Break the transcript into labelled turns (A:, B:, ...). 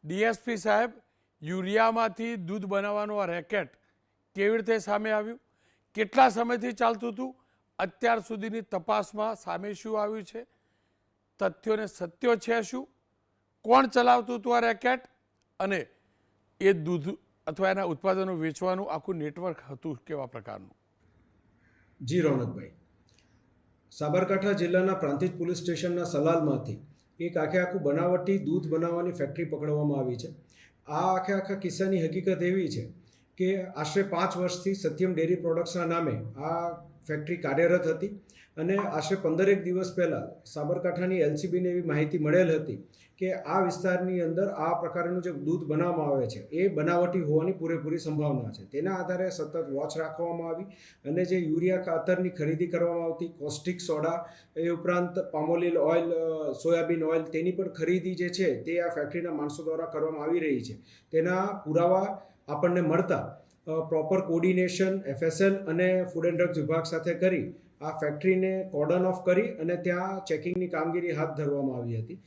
A: DSP સાહેબ, યુરિયામાંથી દૂધ બનાવવાનું આ રેકેટ કેવી રીતે સામે આવ્યું, કેટલા સમયથી ચાલતું હતું, અત્યાર સુધીની તપાસમાં સામે શું આવ્યું છે, તથ્યોને સત્યો છે શું, કોણ ચલાવતું હતું આ રેકેટ, અને એ દૂધ અથવા એના ઉત્પાદનો વેચવાનું આખું નેટવર્ક હતું કેવા પ્રકારનું?
B: જી રોનકભાઈ, સાબરકાંઠા જિલ્લાના પ્રાંતિજ પોલીસ સ્ટેશનના સલાલમાંથી એક આખું બનાવટી દૂધ બનાવવાની ફેક્ટરી પકડવામાં આવી છે. આ આખા કિસ્સાની હકીકત એવી છે કે આશરે 5 વર્ષથી સત્યમ ડેરી પ્રોડક્ટ્સના નામે આ ફેક્ટરી કાર્યરત હતી અને આશરે 15 દિવસ પહેલાં સાબરકાંઠાની એલસીબીને એવી માહિતી મળેલ હતી કે આ વિસ્તારની અંદર આ પ્રકારનું જે દૂધ બનાવવામાં આવે છે એ બનાવટી હોવાની પૂરેપૂરી સંભાવના છે. તેના આધારે સતત વોચ રાખવામાં આવી અને જે યુરિયા ખાતરની ખરીદી કરવામાં આવતી, કોસ્ટિક સોડા, એ ઉપરાંત પામોલીલ ઓઇલ, સોયાબીન ઓઇલ, તેની પણ ખરીદી જે છે તે આ ફેક્ટરીના માણસો દ્વારા કરવામાં આવી રહી છે. તેના પુરાવા આપણને મળતા પ્રોપર કોર્ડિનેશન એફએસએલ અને ફૂડ એન્ડ ડ્રગ્સ વિભાગ સાથે કરી આ ફેક્ટરીને કોર્ડન ઓફ કરી અને ત્યાં ચેકિંગની કામગીરી હાથ ધરવામાં આવી હતી.